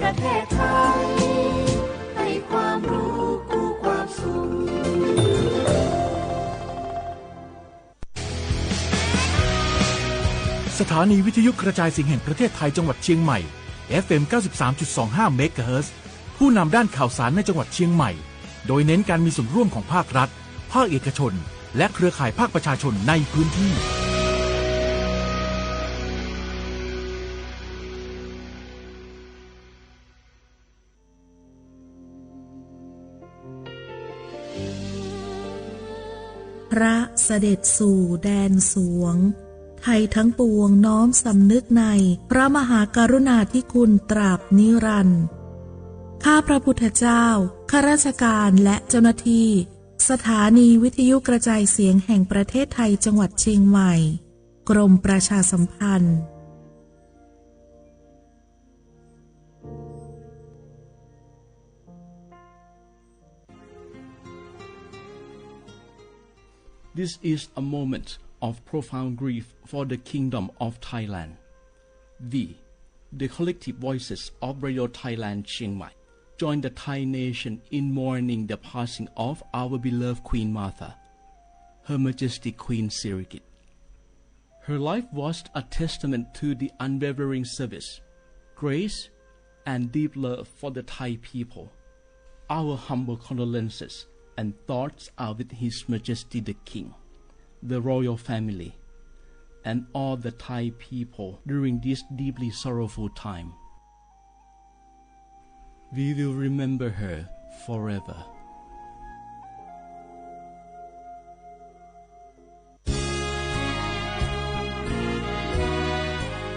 ประเทศไทยให้ความรู้คู่ความสุขสถานีวิทยุกระจายเสียงแห่งประเทศไทยจังหวัดเชียงใหม่ FM 93.25 เมกะเฮิรตซ์ผู้นำด้านข่าวสารในจังหวัดเชียงใหม่โดยเน้นการมีส่วนร่วมของภาครัฐภาคเอกชนและเครือข่ายภาคประชาชนในพื้นที่พระเสด็จสู่แดนสวงไทยทั้งปวงน้อมสำนึกในพระมหากรุณาธิคุณตราบนิรันดร์ข้าพระพุทธเจ้าข้าราชการและเจ้าหน้าที่สถานีวิทยุกระจายเสียงแห่งประเทศไทยจังหวัดเชียงใหม่กรมประชาสัมพันธ์This is a moment of profound grief for the Kingdom of Thailand. We, the collective voices of Radio Thailand Chiang Mai, join the Thai nation in mourning the passing of our beloved Queen Martha, Her Majesty Queen Sirikit. Her life was a testament to the unwavering service, grace, and deep love for the Thai people. Our humble condolences and thoughts are with His Majesty the King, the royal family, and all the Thai people during this deeply sorrowful time. We will remember her forever.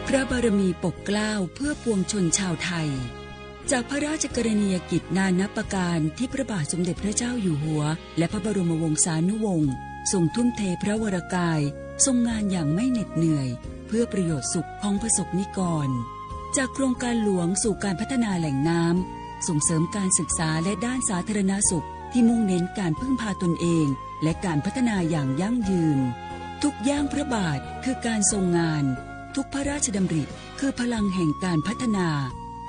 พระบารมีปกเกล้าเพื่อปวงชนชาวไทยจากพระราชกรณียกิจนานับประการที่พระบาทสมเด็จพระเจ้าอยู่หัวและพระบรมวงศานุวงศ์ทรงทุ่มเทพระวรกายทรงงานอย่างไม่เหน็ดเหนื่อยเพื่อประโยชน์สุขของประสบนิกรจากโครงการหลวงสู่การพัฒนาแหล่งน้ำส่งเสริมการศึกษาและด้านสาธารณสุขที่มุ่งเน้นการพึ่งพาตนเองและการพัฒนาอย่างยั่งยืนทุกย่างพระบาทคือการทรงงานทุกพระราชดำริคือพลังแห่งการพัฒนา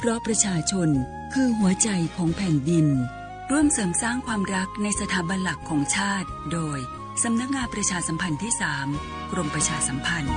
เพราะประชาชนคือหัวใจของแผ่นดินร่วมเสริมสร้างความรักในสถาบันหลักของชาติโดยสำนักงานประชาสัมพันธ์ที่ 3 กรมประชาสัมพันธ์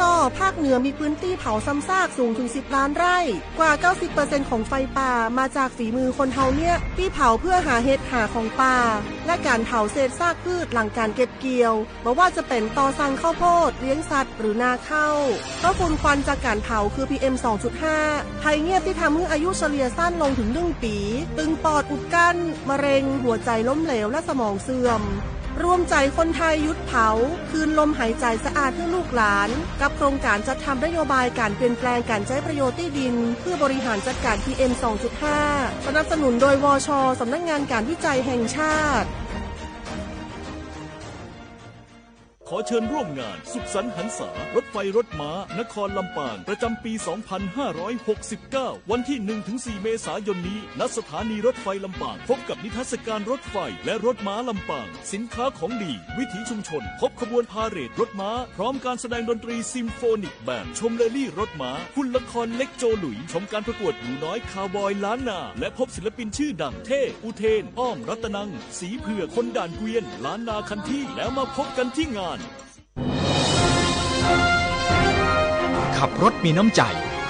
ก็ภาคเหนือมีพื้นที่เผาซ้ำซากสูงถึง10ล้านไร่กว่า 90% ของไฟป่ามาจากฝีมือคนเฮาเนี่ยที่เผาเพื่อหาเห็ดหาของป่าและการเผาเศษซากพืชหลังการเก็บเกี่ยวบ่ว่าจะเป็นตอสั่งข้าวโพดเลี้ยงสัตว์หรือนาข้าวก็ฝุ่นควันจากการเผาคือ PM 2.5 ภัยเงียบที่ทำให้อายุเฉลี่ยสั้นลงถึง1 ปีตึงปอดอุดกั้นมะเร็งหัวใจล้มเหลวและสมองเสื่อมร่วมใจคนไทยหยุดเผาคืนลมหายใจสะอาดให้ลูกหลานกับโครงการจัดทำนโยบายการเปลี่ยนแปลงการใช้ประโยชน์ที่ดินเพื่อบริหารจัดการ PM 2.5 สนับสนุนโดยวช.สำนักงานการวิจัยแห่งชาติ ขอเชิญร่วมงานสุขสันต์หันษารถไฟรถม้านครลำปางประจำปี 2569 วันที่ 1-4 เมษายนนี้ณสถานีรถไฟลำปางพบกับนิทรรศการรถไฟและรถม้าลำปางสินค้าของดีวิถีชุมชนพบขบวนพาเหรดรถม้าพร้อมการแสดงดนตรีซิมโฟนิกแบนด์ชมเลลี่รถม้าหุ่นละครเล็กโจหลุยชมการประกวดหนูน้อยคาวบอยล้านนาและพบศิลปินชื่อดังเท่อุเทนอ้อมรัตนังสีเผือกคนด่านเกวียนล้านนาคันที่แล้วมาพบกันที่งานขับรถมีน้ำใจ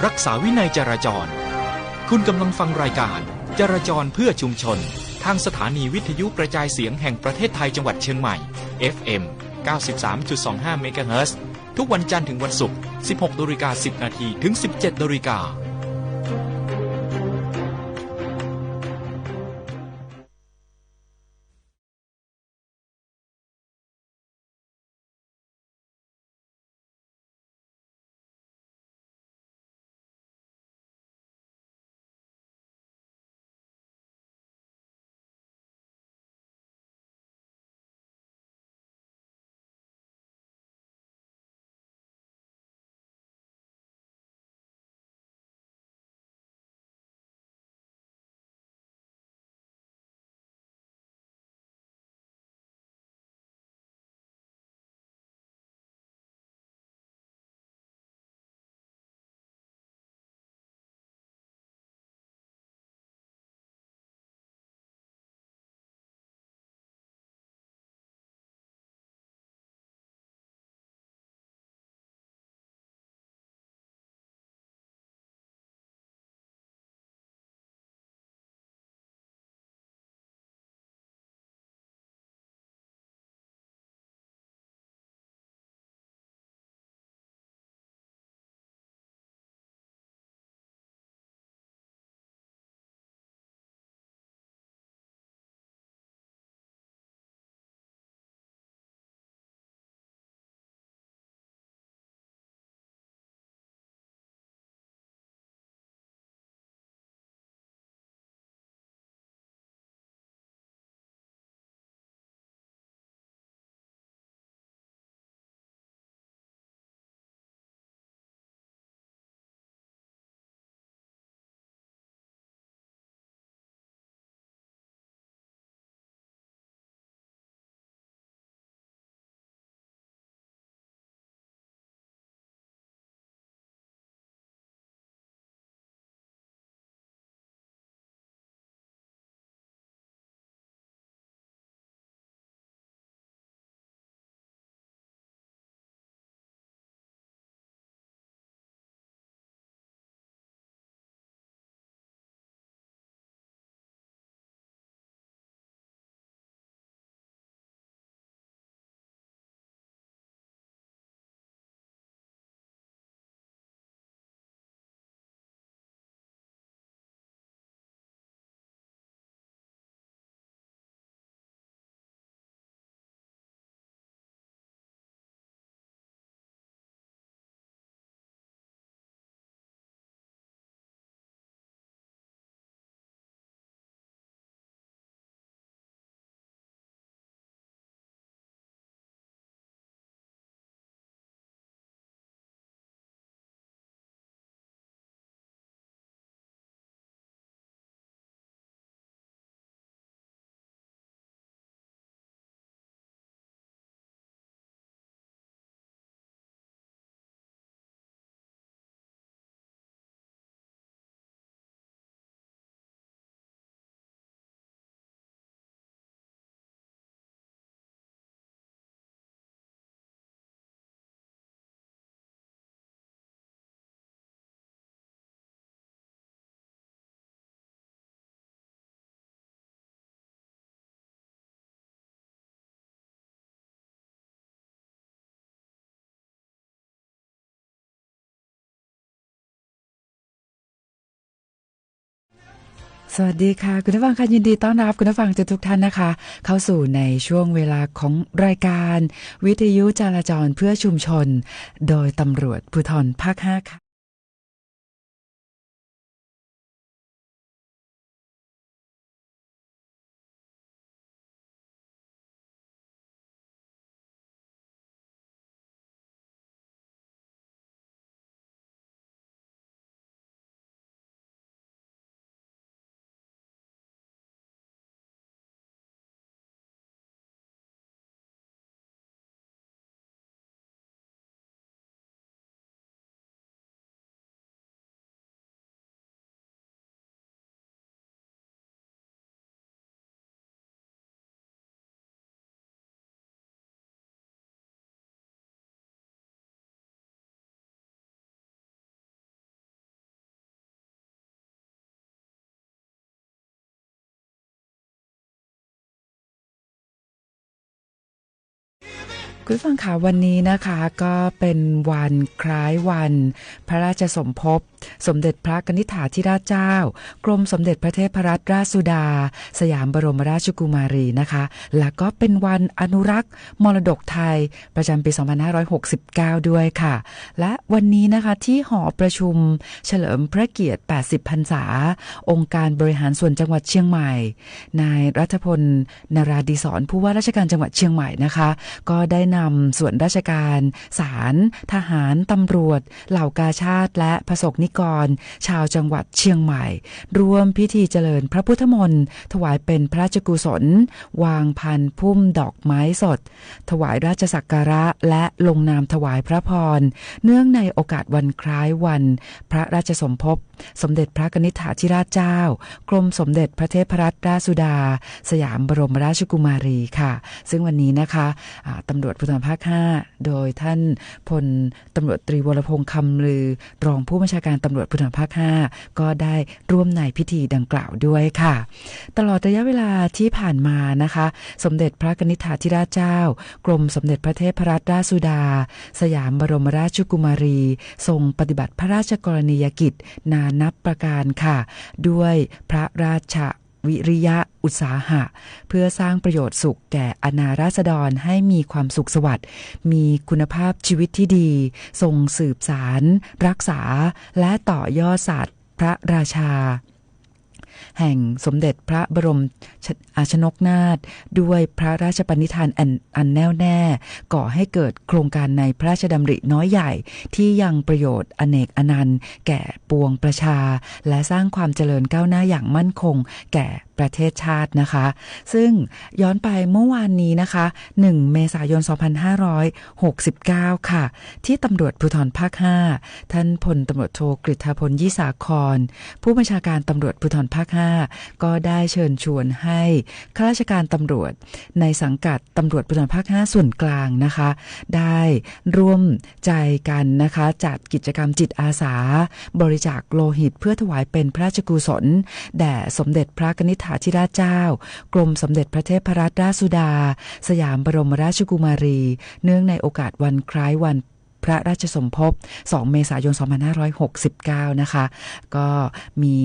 รักษาวินัยจราจรคุณกำลังฟังรายการจราจรเพื่อชุมชนทางสถานีวิทยุกระจายเสียงแห่งประเทศไทยจังหวัดเชียงใหม่ FM 93.25 เมกะเฮิรตซ์ทุกวันจันทร์ถึงวันศุกร์ 16:10 น. ถึง 17:00 น. สวัสดีค่ะคุณผู้ฟังค่ะยินดีต้อนรับคุณผู้ฟังทุกท่านนะคะเข้าสู่ในช่วงเวลาของรายการวิทยุจราจรเพื่อชุมชนโดยตำรวจภูธรภาค 5 ค่ะคุณผู้ฟังค่ะวันนี้นะคะก็เป็นวันคล้ายวันพระราชสมภพสมเด็จพระกนิษฐาธิราชเจ้ากรมสมเด็จพระเทพรัตนราชสุดาสยามบรมราชกุมารีนะคะและก็เป็นวันอนุรักษ์มรดกไทยประจำปี 2569 ด้วยค่ะและวันนี้นะคะที่หอประชุมเฉลิมพระเกียรติ 80 พรรษาองค์การบริหารส่วนจังหวัดเชียงใหม่นายรัฐพล นราดิศรผู้ว่าราชการจังหวัดเชียงใหม่นะคะก็ได้นำส่วนราชการศาลทหารตำรวจเหล่ากาชาติและประสบนิกรชาวจังหวัดเชียงใหม่ร่วมพิธีเจริญพระพุทธมนต์ถวายเป็นพระราชกุศลวางพันพุ่มดอกไม้สดถวายราชสักการะและลงนามถวายพระพรเนื่องในโอกาสวันคล้ายวันพระราชสมภพสมเด็จพระกนิษฐาธิราชเจ้ากรมสมเด็จพระเทพรัตนราชสุดาสยามบรมราชกุมารีค่ะซึ่งวันนี้นะคะตำรวจภูธรภาค 5โดยท่านพลตำรวจตรีวรพงษ์คำลือรองผู้บัญชาการตำรวจภูธรภาค 5ก็ได้ร่วมในพิธีดังกล่าวด้วยค่ะตลอดระยะเวลาที่ผ่านมานะคะสมเด็จพระกนิษฐาธิราชเจ้ากรมสมเด็จพระเทพรัตนราชสุดาสยามบรมราชกุมารีทรงปฏิบัติพระราชกรณียกิจนานับประการค่ะด้วยพระราชวิริยะอุตสาหะเพื่อสร้างประโยชน์สุขแก่อาณาราษฎรให้มีความสุขสวัสดิ์มีคุณภาพชีวิตที่ดีทรงสืบสารรักษาและต่อยอดศาสตร์พระราชาแห่งสมเด็จพระบรมชนกนาถด้วยพระราชปณิธานอันแน่วแน่ก่อให้เกิดโครงการในพระราชดำริน้อยใหญ่ที่ยังประโยชน์อเนกอนันต์แก่ปวงประชาและสร้างความเจริญก้าวหน้าอย่างมั่นคงแก่ประเทศชาตินะคะซึ่งย้อนไปเมื่อวานนี้นะคะ1 เมษายน 2569 ค่ะที่ตำรวจภูธรภาค 5ท่านพลตำรวจโทกฤษพลยี่สาครผู้บัญชาการตำรวจภูธรภาค 5ก็ได้เชิญชวนให้ข้าราชการตำรวจในสังกัดตำรวจภูธรภาค 5ส่วนกลางนะคะได้ร่วมใจกันนะคะจัดกิจกรรมจิตอาสาบริจาคโลหิตเพื่อถวายเป็นพระราชกุศลแด่สมเด็จพระกนิษฐาธิราชเจ้ากรมสมเด็จพระเทพรัตนราชสุดาสยามบรมราชกุมารีเนื่องในโอกาสวันคล้ายวันพระราชสมภพ2 เมษายน 2569 นะคะก็มี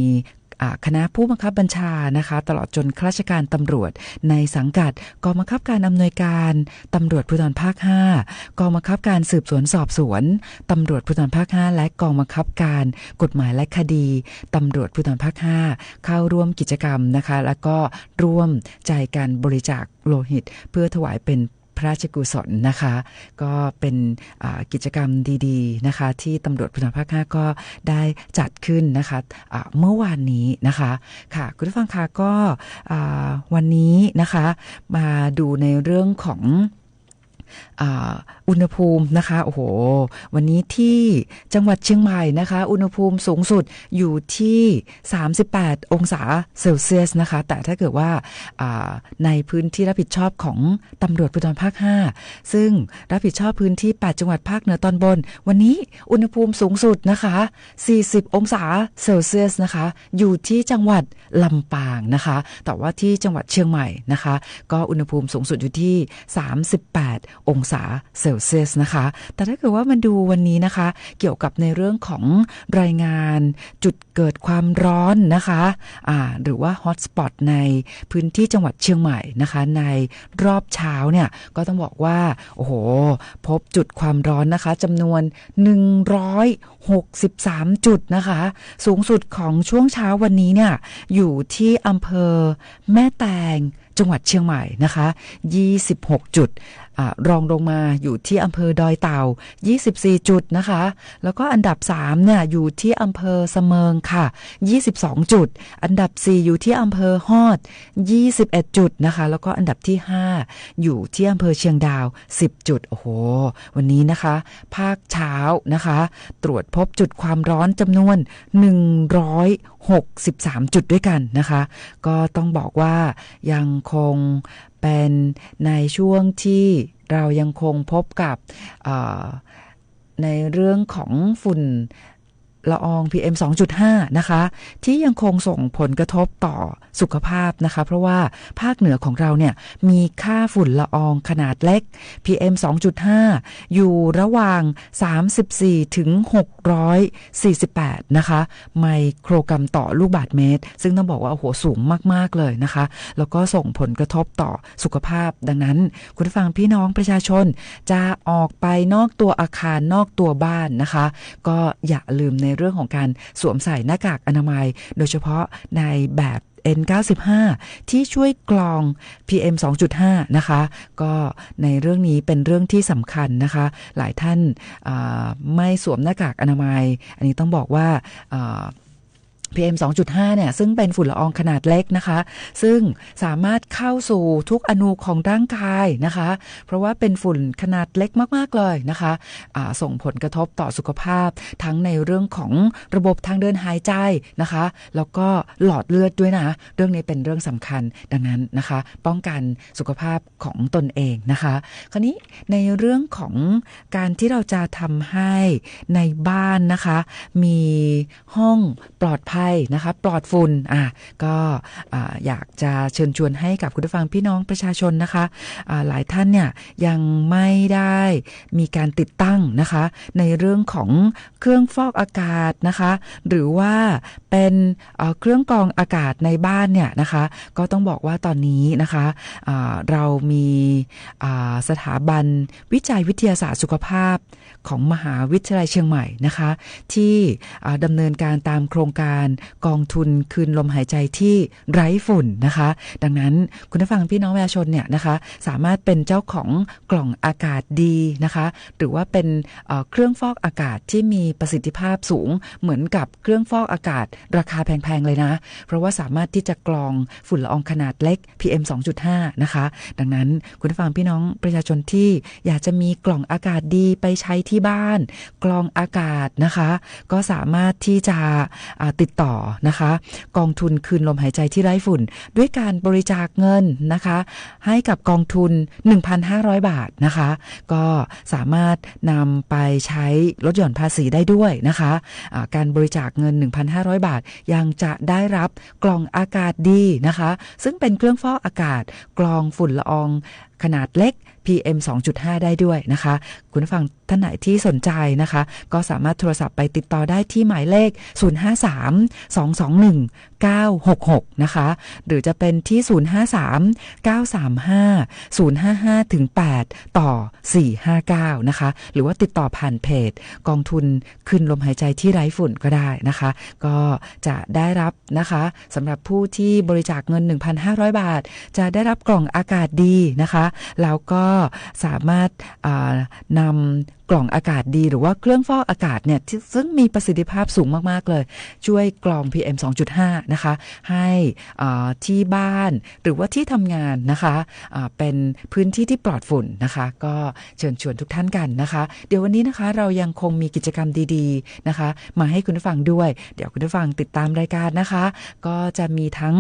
คณะผู้บังคับบัญชานะคะตลอดจนข้าราชการตำรวจในสังกัดกองบังคับการอำนวยการตำรวจภูธรภาค 5กองบังคับการสืบสวนสอบสวนตำรวจภูธรภาค 5และกองบังคับการกฎหมายและคดีตำรวจภูธรภาค 5เข้าร่วมกิจกรรมนะคะแล้วก็ร่วมใจกันบริจาคโลหิตเพื่อถวายเป็นพระราชกุศลนะคะก็เป็นกิจกรรมดีๆนะคะที่ตำรวจภูธรภาค 5ก็ได้จัดขึ้นนะคะเมื่อวานนี้นะคะค่ะคุณผู้ฟังคะก็วันนี้นะคะมาดูในเรื่องของอุณหภูมินะคะโอ้โหวันนี้ที่จังหวัดเชียงใหม่นะคะอุณหภูมิสูงสุดอยู่ที่38 องศาเซลเซียสนะคะแต่ถ้าเกิดว่าในพื้นที่รับผิดชอบของตำรวจภูธรภาค 5ซึ่งรับผิดชอบพื้นที่8จังหวัดภาคเหนือตอนบนวันนี้อุณหภูมิสูงสุดนะคะ40 องศาเซลเซียสนะคะอยู่ที่จังหวัดลำปางนะคะแต่ว่าที่จังหวัดเชียงใหม่นะคะก็อุณหภูมิสูงสุดอยู่ที่38 องศาเซลเซียสนะคะแต่ถ้าเกิดว่ามาดูวันนี้นะคะเกี่ยวกับในเรื่องของรายงานจุดเกิดความร้อนนะคะหรือว่าฮอตสปอตในพื้นที่จังหวัดเชียงใหม่นะคะในรอบเช้าเนี่ยก็ต้องบอกว่าโอ้โหพบจุดความร้อนนะคะจำนวน163จุดนะคะสูงสุดของช่วงเช้าวันนี้เนี่ยอยู่ที่อำเภอแม่แตงจังหวัดเชียงใหม่นะคะ26จุดรองลงมาอยู่ที่อำเภอดอยเต่า24จุดนะคะแล้วก็อันดับ3เนี่ยอยู่ที่อำเภอเสมิงค่ะ22จุดอันดับ4อยู่ที่อำเภอฮอด21จุดนะคะแล้วก็อันดับที่5อยู่ที่อำเภอเชียงดาว10จุดโอ้โหวันนี้นะคะภาคเช้านะคะตรวจพบจุดความร้อนจำนวน163จุดด้วยกันนะคะก็ต้องบอกว่ายังคงเป็นในช่วงที่เรายังคงพบกับในเรื่องของฝุ่นละออง PM 2.5 นะคะที่ยังคงส่งผลกระทบต่อสุขภาพนะคะเพราะว่าภาคเหนือของเราเนี่ยมีค่าฝุ่นละอองขนาดเล็ก PM 2.5 อยู่ระหว่าง34ถึง648นะคะไมโครกรัมต่อลูกบาศก์เมตรซึ่งต้องบอกว่าโอ้โหสูงมากๆเลยนะคะแล้วก็ส่งผลกระทบต่อสุขภาพดังนั้นคุณผู้ฟังพี่น้องประชาชนจะออกไปนอกตัวอาคารนอกตัวบ้านนะคะก็อย่าลืมในเรื่องของการสวมใส่หน้ากากอนามัยโดยเฉพาะในแบบ N95 ที่ช่วยกรอง PM 2.5 นะคะก็ในเรื่องนี้เป็นเรื่องที่สำคัญนะคะหลายท่านไม่สวมหน้ากากอนามัยอันนี้ต้องบอกว่าPM 2.5 เนี่ยซึ่งเป็นฝุ่นละอองขนาดเล็กนะคะซึ่งสามารถเข้าสู่ทุกอนูของร่างกายนะคะเพราะว่าเป็นฝุ่นขนาดเล็กมากๆเลยนะคะส่งผลกระทบต่อสุขภาพทั้งในเรื่องของระบบทางเดินหายใจนะคะแล้วก็หลอดเลือดด้วยนะเรื่องนี้เป็นเรื่องสำคัญดังนั้นนะคะป้องกันสุขภาพของตนเองนะคะคราวนี้ในเรื่องของการที่เราจะทำให้ในบ้านนะคะมีห้องปลอดภัยนะคะปลอดฝุ่นก็อยากจะเชิญชวนให้กับคุณผู้ฟังพี่น้องประชาชนนะคะหลายท่านเนี่ยยังไม่ได้มีการติดตั้งนะคะในเรื่องของเครื่องฟอกอากาศนะคะหรือว่าเป็นเครื่องกรองอากาศในบ้านเนี่ยนะคะก็ต้องบอกว่าตอนนี้นะคะเรามีสถาบันวิจัยวิทยาศาสตร์สุขภาพของมหาวิทยาลัยเชียงใหม่นะคะที่ดำเนินการตามโครงการกองทุนคืนลมหายใจที่ไร้ฝุ่นนะคะดังนั้นคุณผู้ฟังพี่น้องประชาชนเนี่ยนะคะสามารถเป็นเจ้าของกล่องอากาศดีนะคะหรือว่าเป็นเครื่องฟอกอากาศที่มีประสิทธิภาพสูงเหมือนกับเครื่องฟอกอากาศราคาแพงๆเลยนะเพราะว่าสามารถที่จะกรองฝุ่นละอองขนาดเล็ก PM 2.5 นะคะดังนั้นคุณผู้ฟังพี่น้องประชาชนที่อยากจะมีกล่องอากาศดีไปใช้ที่บ้านกรองอากาศนะคะก็สามารถที่จะติดต่อนะคะกองทุนคืนลมหายใจที่ไร้ฝุ่นด้วยการบริจาคเงินนะคะให้กับกองทุน 1,500 บาทนะคะก็สามารถนำไปใช้ลดหย่อนภาษีได้ด้วยนะคะการบริจาคเงิน 1,500 บาทยังจะได้รับกล่องอากาศดีนะคะซึ่งเป็นเครื่องฟอกอากาศกรองฝุ่นละอองขนาดเล็ก PM 2.5 ได้ด้วยนะคะคุณผู้ฟังท่านไหนที่สนใจนะคะก็สามารถโทรศัพท์ไปติดต่อได้ที่หมายเลข053-221-966นะคะหรือจะเป็นที่053-935-055-8ต่อ459นะคะหรือว่าติดต่อผ่านเพจกองทุนคืนลมหายใจที่ไร้ฝุ่นก็ได้นะคะก็จะได้รับนะคะสำหรับผู้ที่บริจาคเงิน 1,500 บาทจะได้รับกล่องอากาศดีนะคะแล้วก็สามารถนำกล่องอากาศดีหรือว่าเครื่องฟอกอากาศเนี่ยซึ่งมีประสิทธิภาพสูงมากๆเลยช่วยกรอง PM 2.5 นะคะให้ที่บ้านหรือว่าที่ทำงานนะคะเป็นพื้นที่ที่ปลอดฝุ่นนะคะก็เชิญชวนทุกท่านกันนะคะเดี๋ยววันนี้นะคะเรายังคงมีกิจกรรมดีๆนะคะมาให้คุณผู้ฟังด้วยเดี๋ยวคุณผู้ฟังติดตามรายการนะคะก็จะมีทั้ง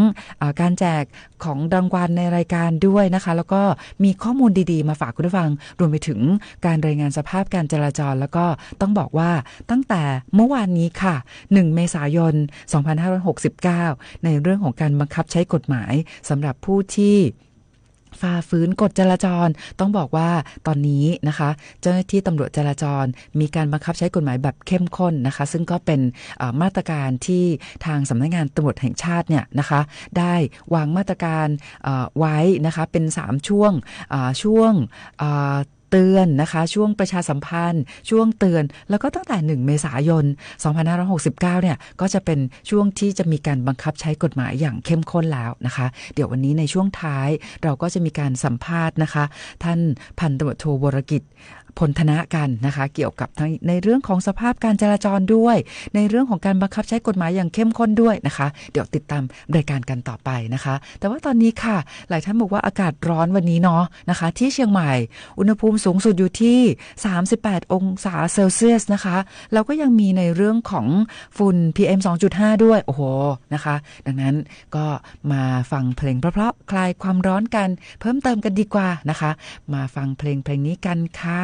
การแจกของรางวัลในรายการด้วยนะคะแล้วก็มีข้อมูลดีๆมาฝากคุณผู้ฟังรวมไปถึงการรายงานสภาพการจราจรแล้วก็ต้องบอกว่าตั้งแต่เมื่อวานนี้ค่ะ1 เมษายน 2569ในเรื่องของการบังคับใช้กฎหมายสำหรับผู้ที่ ฝ่าฝืนกฎจราจรต้องบอกว่าตอนนี้นะคะเจ้าหน้าที่ตำรวจจราจรมีการบังคับใช้กฎหมายแบบเข้มข้นนะคะซึ่งก็เป็นมาตรการที่ทางสำนักงานตำรวจแห่งชาติเนี่ยนะคะได้วางมาตรการไว้นะคะเป็น3ช่วงเตือนนะคะช่วงประชาสัมพันธ์ช่วงเตือนแล้วก็ตั้งแต่1เมษายน2569เนี่ยก็จะเป็นช่วงที่จะมีการบังคับใช้กฎหมายอย่างเข้มข้นแล้วนะคะเดี๋ยววันนี้ในช่วงท้ายเราก็จะมีการสัมภาษณ์นะคะท่านพันตำรวจโทวรกิจพลธนะกันนะคะเกี่ยวกับทั้งในเรื่องของสภาพการจราจรด้วยในเรื่องของการบังคับใช้กฎหมายอย่างเข้มข้นด้วยนะคะเดี๋ยวติดตามรายการกันต่อไปนะคะแต่ว่าตอนนี้ค่ะหลายท่านบอกว่าอากาศร้อนวันนี้เนาะนะคะที่เชียงใหม่อุณหภูมิสูงสุดอยู่ที่38องศาเซลเซียสนะคะแล้วก็ยังมีในเรื่องของฝุ่น PM 2.5 ด้วยโอ้โหนะคะดังนั้นก็มาฟังเพลงเพราะๆคลายความร้อนกันเพิ่มเติมกันดีกว่านะคะมาฟังเพลงนี้กันค่ะ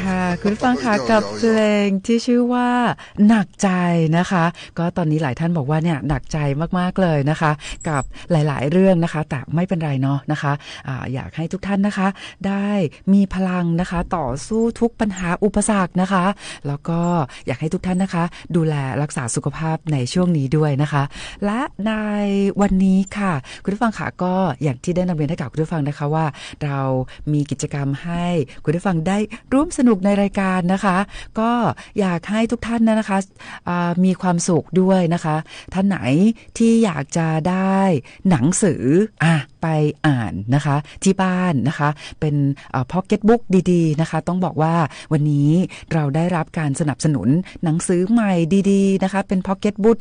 ค่ะคุณผู้ฟังคะกับเพลงที่ชื่อว่าหนักใจนะคะก็ตอนนี้หลายท่านบอกว่าเนี่ยหนักใจมากๆเลยนะคะกับหลายๆเรื่องนะคะแต่ไม่เป็นไรเนาะนะคะอยากให้ทุกท่านนะคะได้มีพลังนะคะต่อสู้ทุกปัญหาอุปสรรคนะคะแล้วก็อยากให้ทุกท่านนะคะดูแลรักษาสุขภาพในช่วงนี้ด้วยนะคะและในวันนี้ค่ะคุณผู้ฟังค่ะก็อย่างที่ได้นำเรียนให้กับคุณผู้ฟังนะคะว่าเรามีกิจกรรมให้คุณผู้ฟังได้ร่วมสนุกในรายการนะคะก็อยากให้ทุกท่านนะคะมีความสุขด้วยนะคะท่านไหนที่อยากจะได้หนังสือไปอ่านนะคะที่บ้านนะคะเป็นพ็อกเก็ตบุ๊กดีๆนะคะต้องบอกว่าวันนี้เราได้รับการสนับสนุนหนังสือใหม่ดีๆนะคะเป็นพ็อกเก็ตบุ๊ก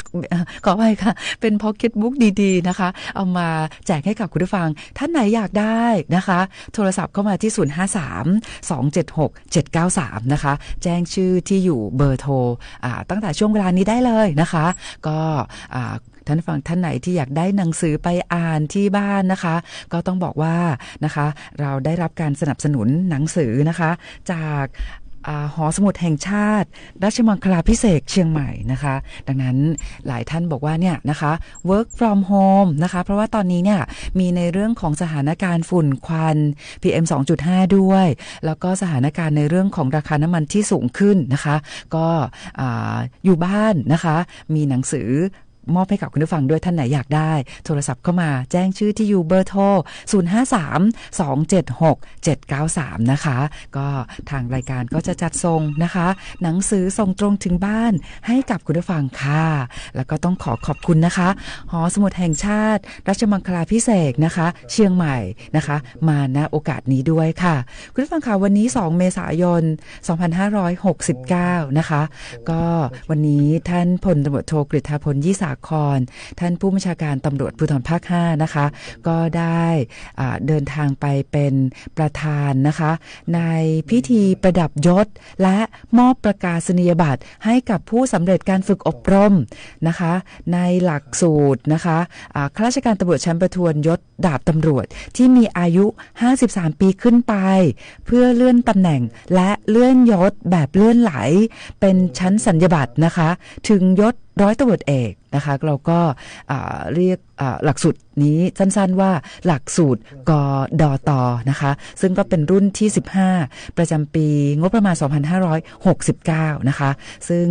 ขออภัยค่ะเป็นพ็อกเก็ตบุ๊กดีๆนะคะเอามาแจกให้กับคุณผู้ฟังท่านไหนอยากได้นะคะโทรศัพท์เข้ามาที่053-276-793นะคะแจ้งชื่อที่อยู่เบอร์โทรตั้งแต่ช่วงเวลานี้ได้เลยนะคะก็ท่านฟังท่านไหนที่อยากได้หนังสือไปอ่านที่บ้านนะคะก็ต้องบอกว่านะคะเราได้รับการสนับสนุนหนังสือนะคะจากหอสมุดแห่งชาติราชมังคลาภิเษกเชียงใหม่นะคะดังนั้นหลายท่านบอกว่าเนี่ยนะคะ work from home นะคะเพราะว่าตอนนี้เนี่ยมีในเรื่องของสถานการณ์ฝุ่นควัน PM 2.5 ด้วยแล้วก็สถานการณ์ในเรื่องของราคาน้ำมันที่สูงขึ้นนะคะก็อยู่บ้านนะคะมีหนังสือมอบให้กับคุณผู้ฟังด้วยท่านไหนอยากได้โทรศัพท์เข้ามาแจ้งชื่อที่อยู่เบอร์โทร053-276-793นะคะก็ทางรายการก็จะจัดส่งนะคะหนังสือส่งตรงถึงบ้านให้กับคุณผู้ฟังค่ะแล้วก็ต้องขอบคุณนะคะหอสมุดแห่งชาติราชมังคลาภิเษกนะคะเชียงใหม่นะคะมาณโอกาสนี้ด้วยค่ะคุณผู้ฟังค่ะวันนี้2เมษายน2569นะคะก็วันนี้ท่านพลตำรวจโทกฤษฎาพลยี่สาครท่านผู้บัญชาการตำรวจภูธรภาค5นะคะก็ได้เดินทางไปเป็นประธานนะคะในพิธีประดับยศและมอบประกาศนียบัตรให้กับผู้สำเร็จการฝึกอบรมนะคะในหลักสูตรนะคะข้าราชการตำรวจชั้นประทวนยศดาบตำรวจที่มีอายุ53ปีขึ้นไปเพื่อเลื่อนตำแหน่งและเลื่อนยศแบบเลื่อนไหลเป็นชั้นสัญญาบัตรนะคะถึงยศร้อยตำรวจเอกนะคะเราก็เรียกหลักสูตรนี้สั้นๆว่าหลักสูตรกดตนะคะซึ่งก็เป็นรุ่นที่15ประจำปีงบประมาณ2569นะคะซึ่ง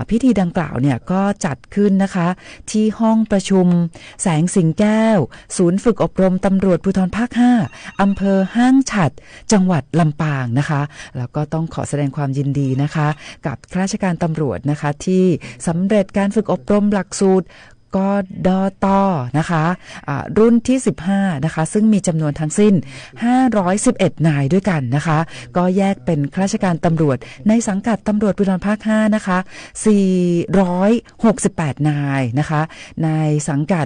พิธีดังกล่าวเนี่ยก็จัดขึ้นนะคะที่ห้องประชุมแสงสิงแก้วศูนย์ฝึกอบรมตำรวจภูธรภาค5อำเภอห้างฉัตรจังหวัดลำปางนะคะแล้วก็ต้องขอแสดงความยินดีนะคะกับข้าราชการตำรวจนะคะที่สำเร็จการฝึกอบรมหลักสูตรกดตนะคะรุ่นที่15นะคะซึ่งมีจำนวนทั้งสิ้น511นายด้วยกันนะคะก็แยกเป็นข้าราชการตำรวจในสังกัดตำรวจภูธรภาค5นะคะ468นายนะคะในสังกัด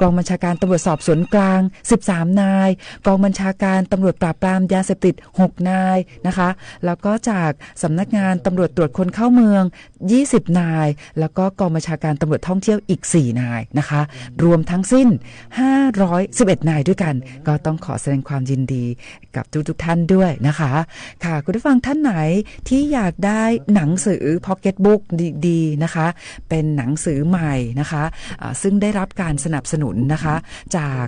กองบัญชาการตำรวจสอบสวนกลาง13นายกองบัญชาการตำรวจปราบปรามยาเสพติด6นายนะคะแล้วก็จากสำนักงานตำรวจตรวจคนเข้าเมือง20นายแล้วก็กองบัญชาการตำรวจท่องเที่ยวอีก4นายนะคะรวมทั้งสิ้น511นายด้วยกันก็ต้องขอแสดงความยินดีกับทุกท่านด้วยนะคะค่ะคุณผู้ฟังท่านไหนที่อยากได้หนังสือพ็อกเก็ตบุ๊กดีๆนะคะเป็นหนังสือใหม่นะคะซึ่งได้รับการสนับสนุนนะคะจาก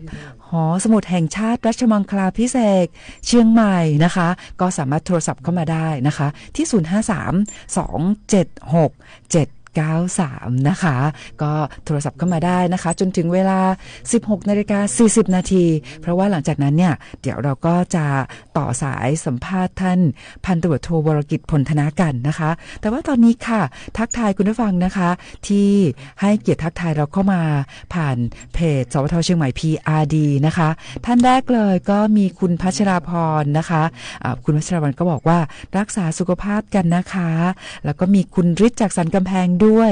หอสมุดแห่งชาติรัชมังคลาภิเษกเชียงใหม่นะคะก็สามารถโทรศัพท์เข้ามาได้นะคะที่053-276-793นะคะก็โทรศัพท์เข้ามาได้นะคะจนถึงเวลา 16:40 น.เพราะว่าหลังจากนั้นเนี่ยเดี๋ยวเราก็จะต่อสายสัมภาษณ์ท่านพันตำรวจโทวรกิจพลธนากันนะคะแต่ว่าตอนนี้ค่ะทักทายคุณผู้ฟังนะคะที่ให้เกียรติทักทายเราเข้ามาผ่านเพจสวท.เชียงใหม่ PRD นะคะท่านแรกเลยก็มีคุณพัชราพรนะคะคุณพัชราพรก็บอกว่ารักษาสุขภาพกันนะคะแล้วก็มีคุณฤทธิ์จากสันกำแพงด้วย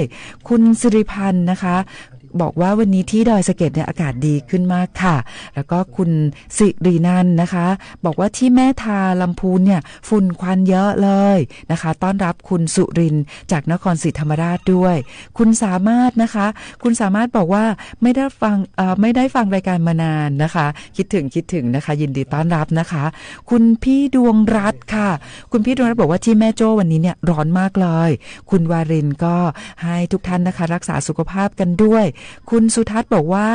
คุณสิริพันธ์นะคะ บอกว่าวันนี้ที่ดอยสะเก็ดเนี่ยอากาศดีขึ้นมากค่ะแล้วก็คุณสิรินันท์นะคะบอกว่าที่แม่ทาลำพูนเนี่ยฝุ่นควันเยอะเลยนะคะต้อนรับคุณสุรินทร์จากนครศรีธรรมราชด้วยคุณสามารถนะคะคุณสามารถบอกว่าไม่ได้ฟังรายการมานานนะคะคิดถึงนะคะยินดีต้อนรับนะคะคุณพี่ดวงรัตน์ค่ะคุณพี่ดวงรัตน์บอกว่าที่แม่โจ้วันนี้เนี่ยร้อนมากเลยคุณวารินก็ให้ทุกท่านนะคะรักษาสุขภาพกันด้วยคุณสุทัศน์บอกว่า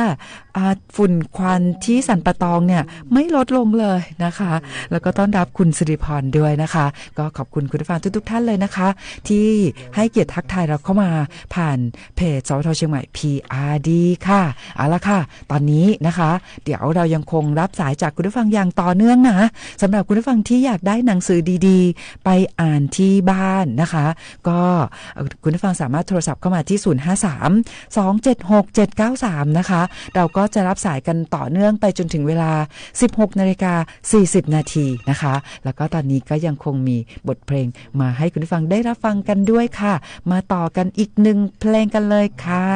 ฝุ่นควันที่สันปะตองเนี่ยไม่ลดลงเลยนะคะแล้วก็ต้อนรับคุณสิริพรด้วยนะคะก็ขอบคุณคุณผู้ฟังทุกท่านเลยนะคะที่ให้เกียรติทักทายเราเข้ามาผ่านเพจสวทเชียงใหม่ PRD ค่ะเอาละค่ะตอนนี้นะคะเดี๋ยวเรายังคงรับสายจากคุณผู้ฟังอย่างต่อเนื่องนะสำหรับคุณผู้ฟังที่อยากได้หนังสือดีๆไปอ่านที่บ้านนะคะก็คุณผู้ฟังสามารถโทรศัพท์เข้ามาที่053-276-793นะคะเราก็จะรับสายกันต่อเนื่องไปจนถึงเวลา 16:40 นาทีนะคะแล้วก็ตอนนี้ก็ยังคงมีบทเพลงมาให้คุณผู้ฟังได้รับฟังกันด้วยค่ะมาต่อกันอีกหนึ่งเพลงกันเลยค่ะ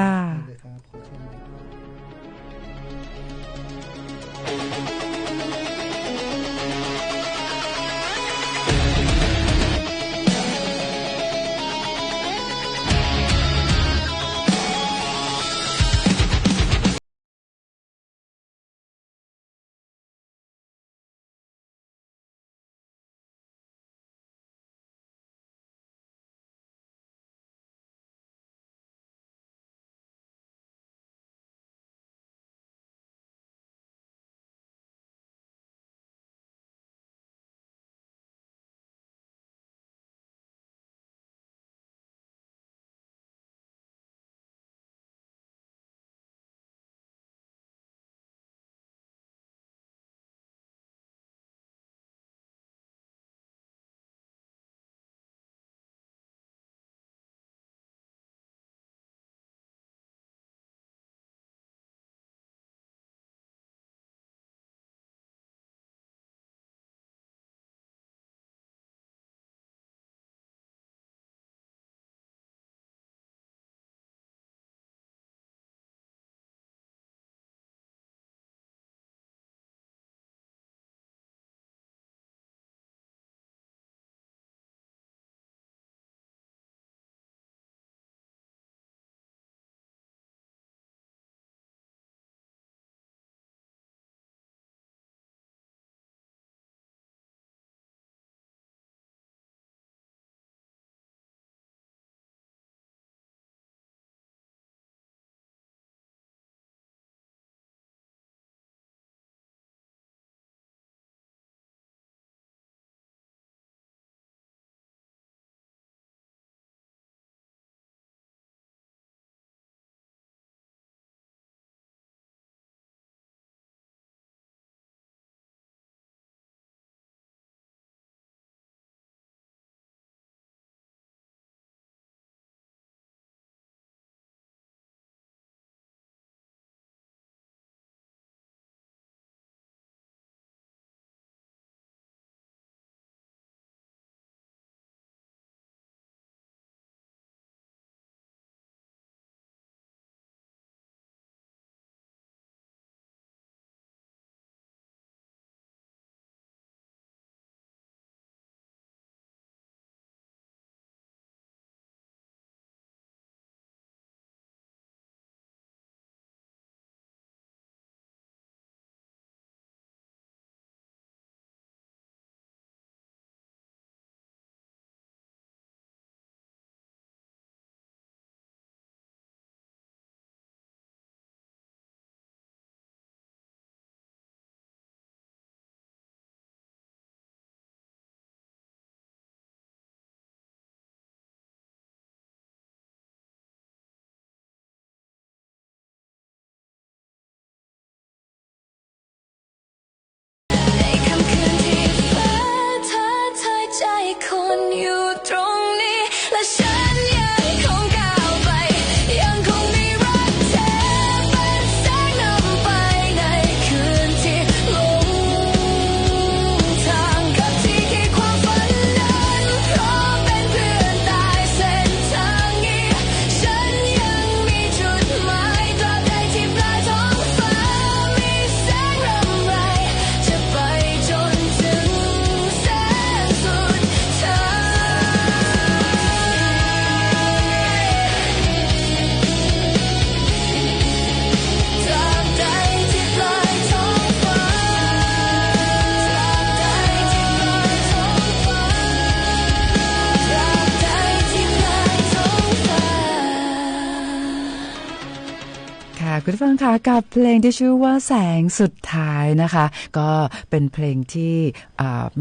คุณผู้ฟังคะกับเพลงที่ชื่อว่าแสงสุดท้ายนะคะก็เป็นเพลงที่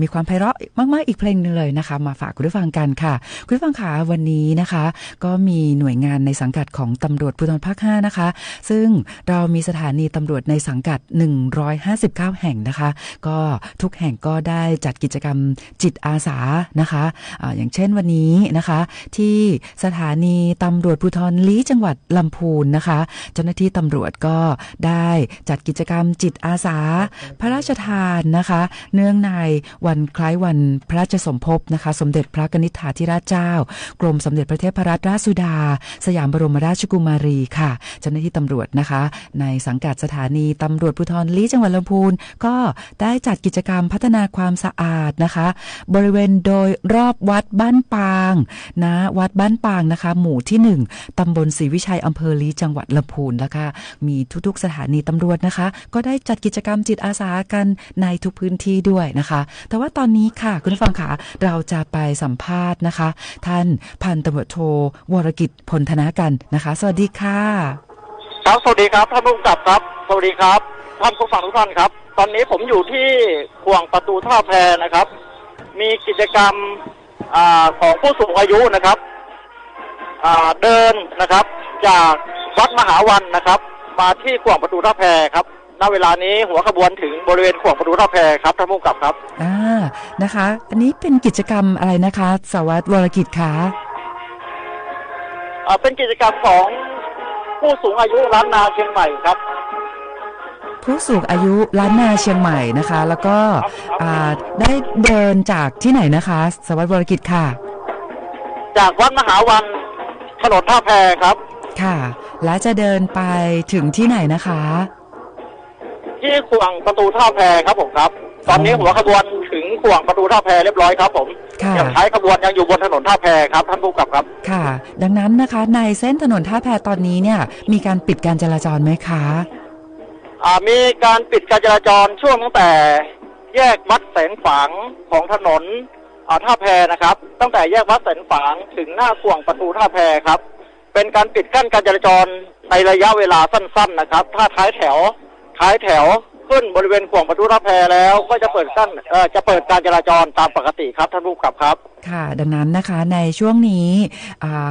มีความไพเราะมากๆอีกเพลงนึงเลยนะคะมาฝากคุณผู้ฟังกันค่ะคุณผู้ฟังคะวันนี้นะคะก็มีหน่วยงานในสังกัดของตำรวจภูธรภาค5นะคะซึ่งเรามีสถานีตำรวจในสังกัด159แห่งนะคะก็ทุกแห่งก็ได้จัดกิจกรรมจิตอาสานะคะอย่างเช่นวันนี้นะคะที่สถานีตำรวจภูธรลี้จังหวัดลำพูนนะคะเจ้าหน้าที่ตำรวจก็ได้จัดกิจกรรมจิตอาสาพระราชทานนะคะเนื่องในวันคล้ายวันพระราชสมภพนะคะสมเด็จพระนิธิถาธิราชเจ้ากรมสมเด็จพระเทพรัตนราชสุดาสยามบรมราชกุมารีค่ะเจ้าหน้าที่ตำรวจนะคะในสังกัดสถานีตำรวจภูธรลี้จังหวัดลำพูนก็ได้จัดกิจกรรมพัฒนาความสะอาดนะคะบริเวณโดยรอบวัดบ้านปางนะวัดบ้านปางนะคะหมู่ที่1ตำบลศรีวิชัยอำเภอลี้จังหวัดลำพูนแล้วก็มีทุกๆสถานีตำรวจนะคะก็ได้จัดกิจกรรมจิตอาสากันในทุกพื้นที่ด้วยนะคะแต่ว่าตอนนี้ค่ะคุณผู้ฟังค่ะเราจะไปสัมภาษณ์นะคะท่านพันตำรวจโทวรกิจพลธนากันนะคะสวัสดีค่ะครับสวัสดีครับท่านผู้กำกับครับสวัสดีครับท่านผู้ฟังทุกท่านครับตอนนี้ผมอยู่ที่ขวงประตูท่าแพนะครับมีกิจกรรมของผู้สูงอายุนะครับเดินนะครับจากวัดมหาวันนะครับมาที่ขวงประตูท่าแพครับณเวลานี้หัวขบวนถึงบริเวณขวงประตูท่าแพครับท่านผู้กำกับครับนะคะอันนี้เป็นกิจกรรมอะไรนะคะสวัสดิ์วรกิจคะเป็นกิจกรรมของผู้สูงอายุล้านนาเชียงใหม่ครับผู้สูงอายุล้านนาเชียงใหม่นะคะแล้วก็ได้เดินจากที่ไหนนะคะสวัสดิ์วรกิจค่ะจากวัดมหาวันถนนท่าแพครับค่ะและจะเดินไปถึงที่ไหนนะคะที่ขวงประตูท่าแพครับผมครับตอนนี้หัวขบวนถึงขวงประตูท่าแพเรียบร้อยครับผมยังท้ายขบวนยังอยู่บนถนนท่าแพครับท่านผู้กำกับครับค่ะดังนั้นนะคะในเส้นถนนท่าแพตอนนี้เนี่ยมีการปิดการจราจรไหมคะมีการปิดการจราจรช่วงตั้งแต่แยกวัดแสนฝางของถนนท่าแพนะครับตั้งแต่แยกวัดแสนฝางถึงหน้าขวงประตูท่าแพครับเป็นการปิดกั้นการจราจรในระยะเวลาสั้นๆนะครับถ้าท้ายแถวขึ้นบริเวณขวงประตูท่าแพแล้วก็จะเปิดการจราจรตามปกติครับท่านผู้กำกับครับค่ะดังนั้นนะคะในช่วงนี้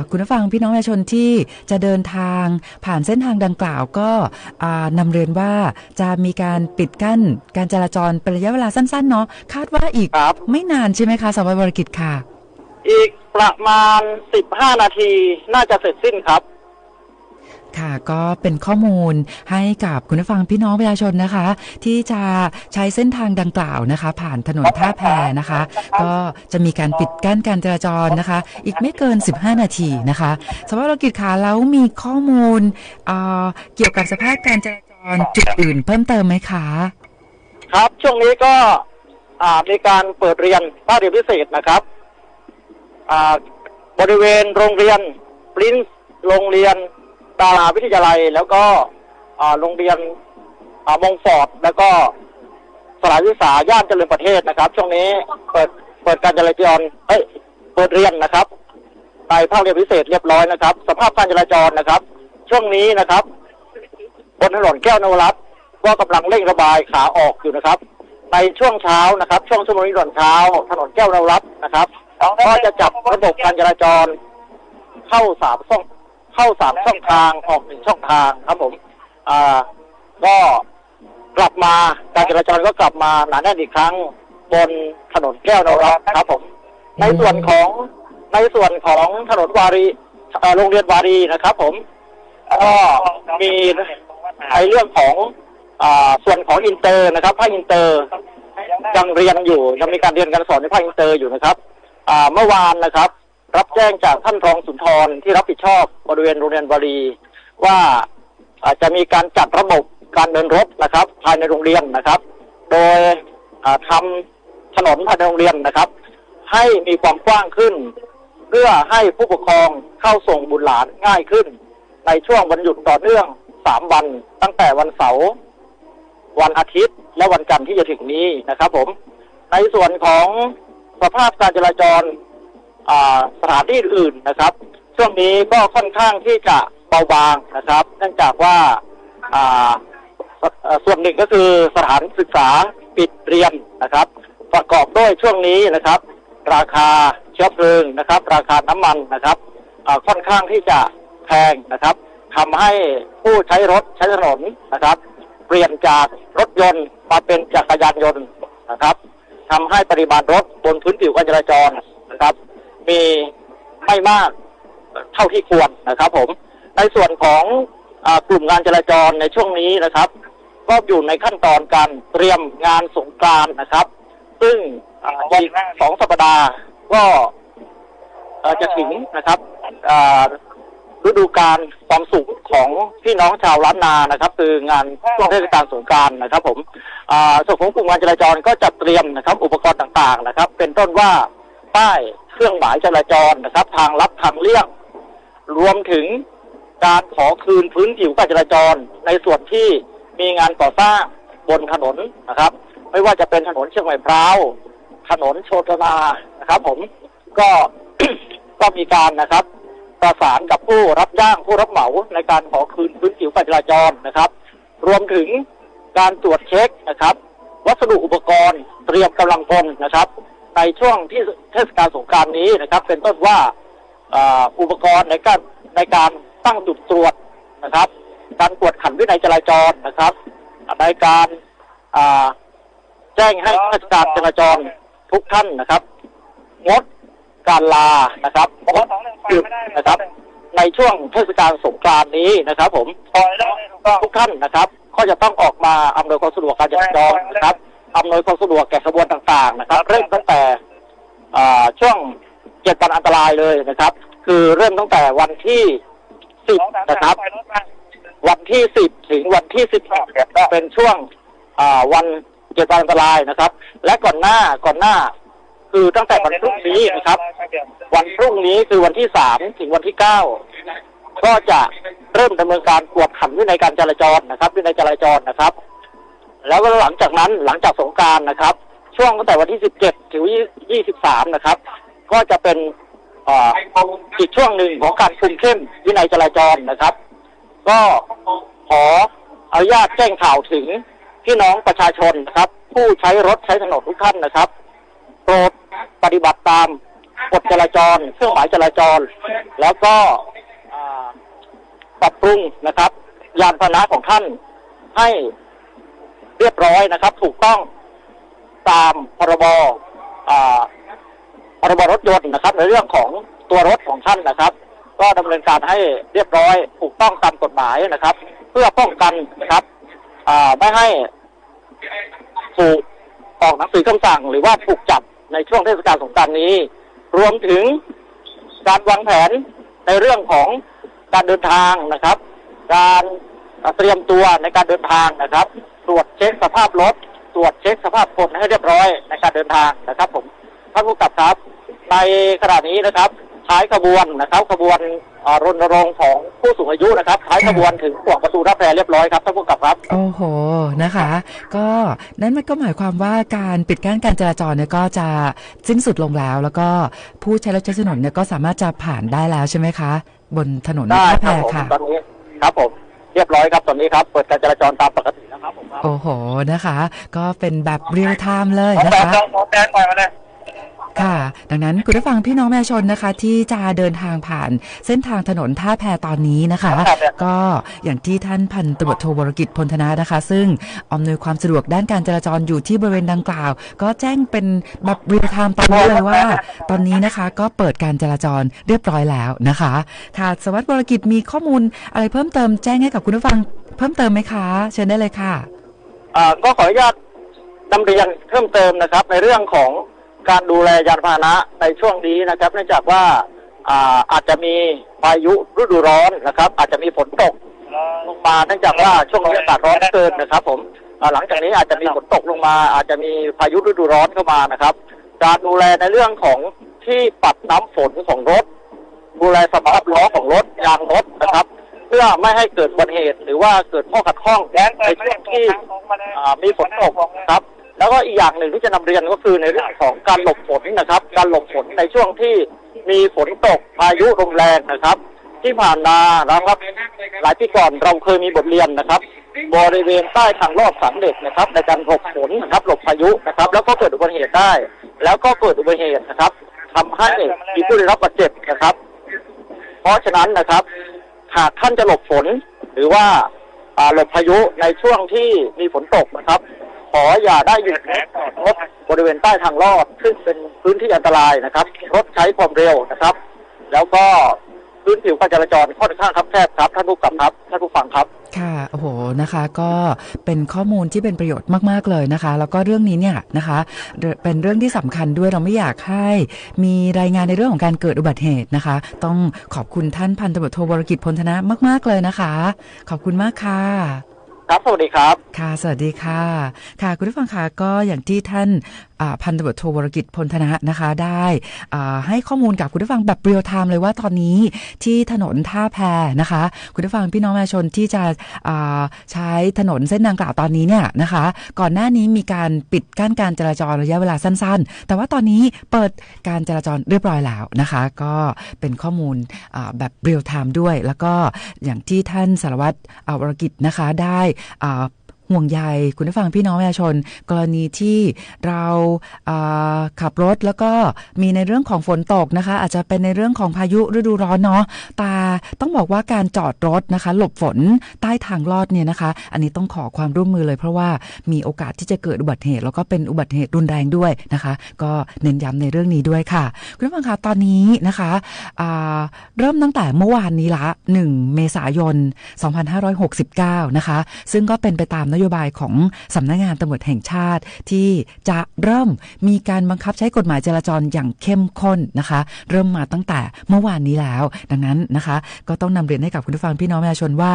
คุณผู้ฟังพี่น้องประชาชนที่จะเดินทางผ่านเส้นทางดังกล่าวก็นำเรียนว่าจะมีการปิดกั้นการจราจรเป็นระยะเวลาสั้นๆเนาะคาดว่าอีกไม่นานใช่ไหมคะสวัสดิ์วรกิจค่ะอีกประมาณ15นาทีน่าจะเสร็จสิ้นครับค่ะก็เป็นข้อมูลให้กับคุณผู้ฟังพี่น้องประชาชนนะคะที่จะใช้เส้นทางดังกล่าวนะคะผ่านถนนท่าแพนะคะก็จะมีการปิดกั้นการจราจรนะคะอีกไม่เกิน15นาทีนะคะสวัสดิ์วรกิจค่ะแล้วมีข้อมูลเกี่ยวกับสภาพการจราจรจุดอื่นเพิ่มเติมไหมคะครับช่วงนี้ก็มีการเปิดเรียนภาคเรียนพิเศษนะครับบริเวณโรงเรียนปรินซ์โรงเรียนดาราวิทยาลัยแล้วก็โรงเรียนมงฟอร์ดแล้วก็สถานศึกษาย่านเจริญประเทศนะครับช่วงนี้เปิดการจราจรเปิดเรียนนะครับในภาคเรียนพิเศษเรียบร้อยนะครับสภาพการจราจรนะครับช่วงนี้นะครับบนถนนแก้วนวรัตน์ก็กำลังเร่งระบายขาออกอยู่นะครับในช่วงเช้านะครับช่วงชั่วโมงนี้ตอนเช้าถนนแก้วนวรัตน์นะครับก็จะจับระบบการจราจรเข้า3ช่องทางออก1ช่องทางครับผมก็กลับมาการจราจรก็กลับมาหนาแน่นอีกครั้งบนถนนแก้วนวรัตน์ครับผมในส่วนของถนนวารีโรงเรียนวารีนะครับผมก็มีเรื่องของส่วนของอินเตอร์นะครับภาคอินเตอร์ยังเรียนอยู่ยังมีการเรียนการสอนในภาคอินเตอร์อยู่นะครับเมื่อวานนะครับรับแจ้งจากท่านรองสุนทรที่รับผิดชอบบริเวณโรงเรียนวารีว่าจะมีการจัดระบบการเดินรถนะครับภายในโรงเรียนนะครับโดยทำถนนภายในโรงเรียนนะครับให้มีความกว้างขึ้นเพื่อให้ผู้ปกครองเข้าส่งบุตรหลานง่ายขึ้นในช่วงวันหยุดต่อเนื่อง3วันตั้งแต่วันเสาร์วันอาทิตย์และวันจันทร์ที่จะถึงนี้นะครับผมในส่วนของสภาพการจราจรสถานที่อื่นนะครับช่วงนี้ก็ค่อนข้างที่จะเบาบางนะครับเนื่องจากว่า ส่วนหนึ่งก็คือสถานศึกษาปิดเรียนนะครับประกอบด้วยช่วงนี้นะครับราคาเชื้อเพลิงนะครับราคาน้ำมันนะครับค่อนข้างที่จะแพงนะครับทำให้ผู้ใช้รถใช้ถนนนะครับเปลี่ยนจากรถยนต์มาเป็นจักรยานยนต์นะครับทำให้ปริมาณรถบนพื้นผิวการจราจรนะครับมีไม่มากเท่าที่ควรนะครับผมในส่วนของกลุ่มงานจราจรในช่วงนี้นะครับก็อยู่ในขั้นตอนการเตรียมงานสงกรานต์นะครับซึ่งอีก2 สัปดาห์ก็จะถึงนะครับฤดูกาลความสุขของพี่น้องชาวล้านนานะครับคืองานช่วงเทศกาลสงกรานต์นะครับผมส่วนของกลุ่มงานจราจรก็จะเตรียมนะครับอุปกรณ์ต่างๆนะครับเป็นต้นว่าป้ายเครื่องหมายจราจรนะครับทางลัดทางเลี่ยงรวมถึงการขอคืนพื้นผิวการจราจรในส่วนที่มีงานก่อสร้างบนถนนนะครับไม่ว่าจะเป็นถนนเชียงใหม่พร้าวถนนโชตนานะครับผมก็ ก็มีการนะครับประสานกับผู้รับจ้างผู้รับเหมาในการขอคืนพื้นผิวการจราจรนะครับรวมถึงการตรวจเช็คนะครับวัสดุอุปกรณ์เตรียมกำลังพลนะครับในช่วงที่เทศกาลสงกรานต์นี้นะครับเป็นต้นว่าอุปกรณ์ในการตั้งจุดตรวจนะครับการกวดขันวินัยจราจรนะครับในการแจ้งให้ข้าราชการจราจรทุกท่านนะครับงดการลานะครับงดหยุดนะครับในช่วงเทศกาลสงกรานต์นี้นะครับผมทุกท่านนะครับก็จะต้องออกมาอำนวยความสะดวกการจราจรนะครับอำนวยความสะดวกแก่ขบวนต่างๆนะครับเริ่มตั้งแต่ช่วง7 วันอันตรายเลยนะครับคือเริ่มตั้งแต่วันที่10นะครับวันที่10ถึงวันที่16เป็นช่วงวัน7 วันอันตรายนะครับและก่อนหน้าคือตั้งแต่วันพรุ่งนี้นะครับวันพรุ่งนี้คือวันที่3ถึงวันที่9ก็จะเริ่มดำเนินการกวดขันวินัยการจราจรนะครับวินัยจราจรนะครับแล้วก็หลังจากนั้นหลังจากสงกรานต์นะครับช่วงตั้งแต่วันที่17ถึง23นะครับก็จะเป็นอีกช่วงหนึ่งของการคุมเข้มวินัยจราจรนะครับก็ขออนุญาตแจ้งข่าวถึงพี่น้องประชาชนนะครับผู้ใช้รถใช้ถนนทุกท่านนะครับโปรดปฏิบัติตามกฎจราจรเครื่องหมายจราจรแล้วก็ปรับปรุงนะครับยานพาหนะของท่านให้เรียบร้อยนะครับถูกต้องตามพรบรถยนต์นะครับในเรื่องของตัวรถของท่านนะครับก็ดำเนินการให้เรียบร้อยถูกต้องตามกฎหมายนะครับเพื่อป้องกันนะครับไม่ให้ถูกออกหนังสือคำสั่งหรือว่าถูกจับในช่วงเทศกาลสงกรานต์นี้รวมถึงการวางแผนในเรื่องของการเดินทางนะครับการเตรียมตัวในการเดินทางนะครับตรวจเช็คสภาพรถตรวจเช็คสภาพคนให้เรียบร้อยในการเดินทางนะครับผมท่านผู้กำกับครับในขณะนี้นะครับท้ายขบวนนะครับขบวนรณรงค์ของผู้สูงอายุนะครับท้ายขบวนถึงปากประตูท่าแพเรียบร้อยครับท่านผู้กำกับครับโอ้โหนะคะก็นั่นมันก็หมายความว่าการปิดกั้นการจราจรเนี่ยก็จะสิ้นสุดลงแล้วก็ผู้ใช้รถใช้ถนนเนี่ยก็สามารถจะผ่านได้แล้วใช่ไหมคะบนถนนท่าแพค่ะตอนนี้ครับผมเรียบร้อยครับตอนนี้ครับเปิดการจราจรตามปกติแล้วครับผมโอ้โหนะคะก็เป็นแบบเรียลไทม์เลยนะคะค่ะดังนั้นคุณผู้ฟังพี่น้องประชาชนนะคะที่จะเดินทางผ่านเส้นทางถนนท่าแพตอนนี้นะคะก็อย่างที่ท่านพันตำรวจโทวรกิจพลธนะนะคะซึ่งอำนวยความสะดวกด้านการจราจรอยู่ที่บริเวณดังกล่าวก็แจ้งเป็นแบบเรียลไทม์ตอนนี้เลยว่าตอนนี้นะคะก็เปิดการจราจรเรียบร้อยแล้วนะคะค่ะสวัสดิ์วรกิจมีข้อมูลอะไรเพิ่มเติมแจ้งให้กับคุณผู้ฟังเพิ่มเติมไหมคะเชิญได้เลยค่ะก็ขออนุญาตนำเรียนเพิ่มเติมนะครับในเรื่องของการดูแลยานพาหนะในช่วงนี้นะครับเนื่องจากว่าอาจจะมีพายุฤดูร้อนนะครับอาจจะมีฝนตกลงมาเนื่องจากว่าช่วงนี้อากาศร้อนเกินนะครับผมหลังจากนี้อาจจะมีฝนตกลงมาอาจจะมีพายุฤดูร้อนเข้ามานะครับการดูแลในเรื่องของที่ปัดน้ำฝนของรถดูแลสภาพล้อของรถยางรถนะครับเพื่อไม่ให้เกิดอุบัติเหตุหรือว่าเกิดข้อขัดข้องในช่วงที่มีฝนตกครับแล้วก็อีกอย่างหนึ่งที่จะนำเรียนก็คือในเรื่องของการหลบฝนนะครับการหลบฝนในช่วงที่มีฝนตกพายุลมแรงนะครับ ที่ผ่านมานะครับหลายปีก่อนเราเคยมีบทเรียนนะครับบริเวณใต้ทางลอดสันเด็กนะครับในการหลบฝนนะครับหลบพายุนะครับแล้วก็เกิดอุบัติเหตุได้แล้วก็เกิดอุบัติเหตุนะครับทำให้มีผู้ได้รับบาดเจ็บนะครับเพราะฉะนั้นนะครับหากท่านจะหลบฝนหรือว่าหลบพายุในช่วงที่มีฝนตกนะครับขออย่าได้หยุดรถบริเวณใต้ทางลอดซึ่งเป็นพื้นที่อันตรายนะครับรถใช้ความเร็วนะครับแล้วก็พื้นผิวการจราจรค่อนข้างคับแคบครับท่านผู้กำกับครับท่านผู้ฟังครับค่ะโอ้โหนะคะก็เป็นข้อมูลที่เป็นประโยชน์มากๆเลยนะคะแล้วก็เรื่องนี้เนี่ยนะคะเป็นเรื่องที่สำคัญด้วยเราไม่อยากให้มีรายงานในเรื่องของการเกิดอุบัติเหตุนะคะต้องขอบคุณท่านพันตำรวจโทวรกิจพลธนะมากๆเลยนะคะขอบคุณมากค่ะครับสวัสดีครับค่ะสวัสดีค่ะค่ะคุณผู้ฟังค่ะก็อย่างที่ท่านพันตำรวจโทวรกิจพลธนะนะคะได้ให้ข้อมูลกับคุณผู้ฟังแบบเรียลไทม์เลยว่าตอนนี้ที่ถนนท่าแพนะคะคุณผู้ฟังพี่น้องประชาชนที่จะใช้ถนนเส้นดังกล่าวตอนนี้เนี่ยนะคะก่อนหน้านี้มีการปิดกั้นการจราจรระยะเวลาสั้นๆแต่ว่าตอนนี้เปิดการจราจรเรียบร้อยแล้วนะคะก็เป็นข้อมูลแบบเรียลไทม์ด้วยแล้วก็อย่างที่ท่านสารวัตรวรกิจนะคะได้ห่วงใยคุณผู้ฟังพี่น้องประชาชนกรณีที่เราขับรถแล้วก็มีในเรื่องของฝนตกนะคะอาจจะเป็นในเรื่องของพายุฤดูร้อนเนาะแต่ต้องบอกว่าการจอดรถนะคะหลบฝนใต้ทางลอดเนี่ยนะคะอันนี้ต้องขอความร่วมมือเลยเพราะว่ามีโอกาสที่จะเกิดอุบัติเหตุแล้วก็เป็นอุบัติเหตุรุนแรงด้วยนะคะก็เน้นย้ำในเรื่องนี้ด้วยค่ะคุณผู้ฟังคะตอนนี้นะคะเริ่มตั้งแต่เมื่อวานนี้ละ1เมษายน2569นะคะซึ่งก็เป็นไปตามนโยบายของสำนักงานตำรวจแห่งชาติที่จะเริ่มมีการบังคับใช้กฎหมายจราจรอย่างเข้มข้นนะคะเริ่มมาตั้งแต่เมื่อวานนี้แล้วดังนั้นนะคะก็ต้องนำเรียนให้กับคุณผู้ฟังพี่น้องประชาชนว่า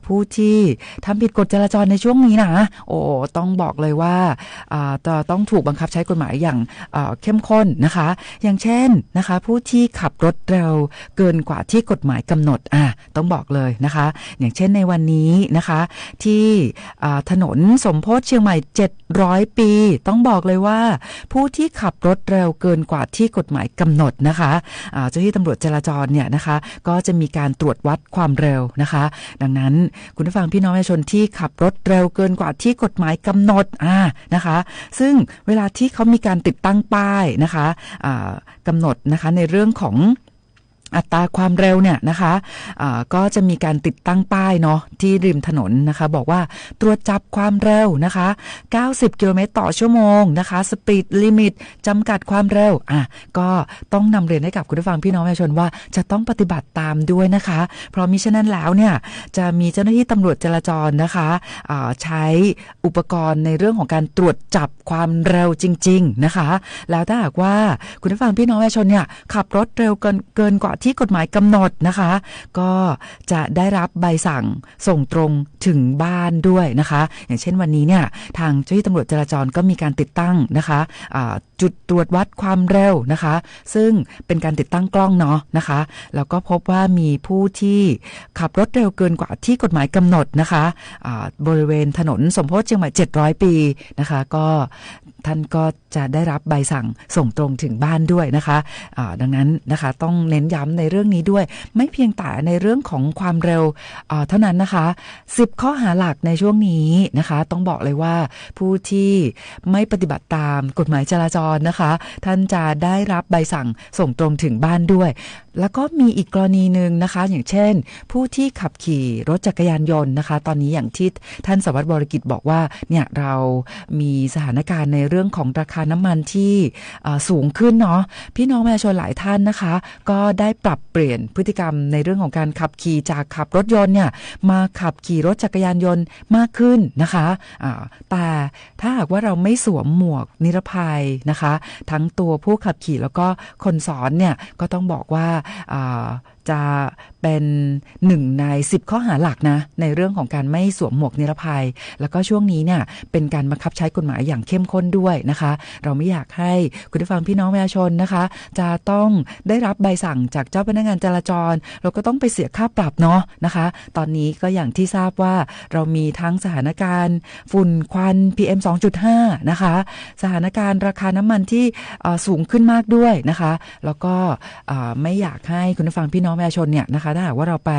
ผู้ที่ทำผิดกฎจราจรในช่วงนี้นะต้องบอกเลยว่าจะต้องถูกบังคับใช้กฎหมายอย่างเข้มข้นนะคะอย่างเช่นนะคะผู้ที่ขับรถเร็วเกินกว่าที่กฎหมายกำหนดต้องบอกเลยนะคะอย่างเช่นในวันนี้นะคะที่ถนนสมโพธิเชียงใหม่700ปีต้องบอกเลยว่าผู้ที่ขับรถเร็วเกินกว่าที่กฎหมายกำหนดนะคะเจ้าหน้าที่ตำรวจจราจรเนี่ยนะคะก็จะมีการตรวจวัดความเร็วนะคะดังนั้นคุณผู้ฟังพี่น้องประชาชนที่ขับรถเร็วเกินกว่าที่กฎหมายกำหนดนะคะซึ่งเวลาที่เขามีการติดตั้งป้ายนะคะกำหนดนะคะในเรื่องของอัตราความเร็วเนี่ยนะคะก็จะมีการติดตั้งป้ายเนาะที่ริมถนนนะคะบอกว่าตรวจจับความเร็วนะคะ90กิโลเมตรต่อชั่วโมงนะคะสปีดลิมิตจำกัดความเร็วก็ต้องนำเรียนให้กับคุณผู้ฟังพี่น้องประชาชนว่าจะต้องปฏิบัติตามด้วยนะคะเพราะมิฉะนั้นแล้วเนี่ยจะมีเจ้าหน้าที่ตำรวจจราจรนะคะใช้อุปกรณ์ในเรื่องของการตรวจจับความเร็วจริงๆนะคะแล้วถ้าหากว่าคุณผู้ฟังพี่น้องประชาชนเนี่ยขับรถเร็วเกินกว่าที่กฎหมายกำหนดนะคะก็จะได้รับใบสั่งส่งตรงถึงบ้านด้วยนะคะอย่างเช่นวันนี้เนี่ยทางเจ้าหน้าที่ตำรวจจราจรก็มีการติดตั้งนะคะจุดตรวจวัดความเร็วนะคะซึ่งเป็นการติดตั้งกล้องเนาะนะคะแล้วก็พบว่ามีผู้ที่ขับรถเร็วเกินกว่าที่กฎหมายกำหนดนะคะบริเวณถนนสมโพธิเชียงใหม่700ปีนะคะก็ท่านก็จะได้รับใบสั่งส่งตรงถึงบ้านด้วยนะคะดังนั้นนะคะต้องเน้นย้ำในเรื่องนี้ด้วยไม่เพียงแต่ในเรื่องของความเร็วเท่านั้นนะคะ10ข้อหาหลักในช่วงนี้นะคะต้องบอกเลยว่าผู้ที่ไม่ปฏิบัติตามกฎหมายจราจรนะคะท่านจะได้รับใบสั่งส่งตรงถึงบ้านด้วยแล้วก็มีอีกกรณีนึงนะคะอย่างเช่นผู้ที่ขับขี่รถจักรยานยนต์นะคะตอนนี้อย่างที่ท่านสารวัตรวรกิจบอกว่าเนี่ยเรามีสถานการณ์ในเรื่องของราคาน้ำมันที่สูงขึ้นเนาะพี่น้องประชาชนหลายท่านนะคะก็ได้ปรับเปลี่ยนพฤติกรรมในเรื่องของการขับขี่จากขับรถยนต์เนี่ยมาขับขี่รถจักรยานยนต์มากขึ้นนะคะแต่ถ้าหากว่าเราไม่สวมหมวกนิรภัยนะคะทั้งตัวผู้ขับขี่แล้วก็คนซ้อนเนี่ยก็ต้องบอกว่าจะเป็น1ใน10ข้อหาหลักนะในเรื่องของการไม่สวมหมวกนิรภัยแล้วก็ช่วงนี้เนี่ยเป็นการบังคับใช้กฎหมายอย่างเข้มข้นด้วยนะคะเราไม่อยากให้คุณผู้ฟังพี่น้องประชาชนนะคะจะต้องได้รับใบสั่งจากเจ้าพนักงานจราจรเราก็ต้องไปเสียค่าปรับเนาะนะคะตอนนี้ก็อย่างที่ทราบว่าเรามีทั้งสถานการณ์ฝุ่นควัน PM 2.5 นะคะสถานการณ์ราคาน้ำมันที่สูงขึ้นมากด้วยนะคะแล้วก็ไม่อยากให้คุณผู้ฟังพี่น้อง องประชาชนเนี่ยนะคะถ้าหากว่าเราไป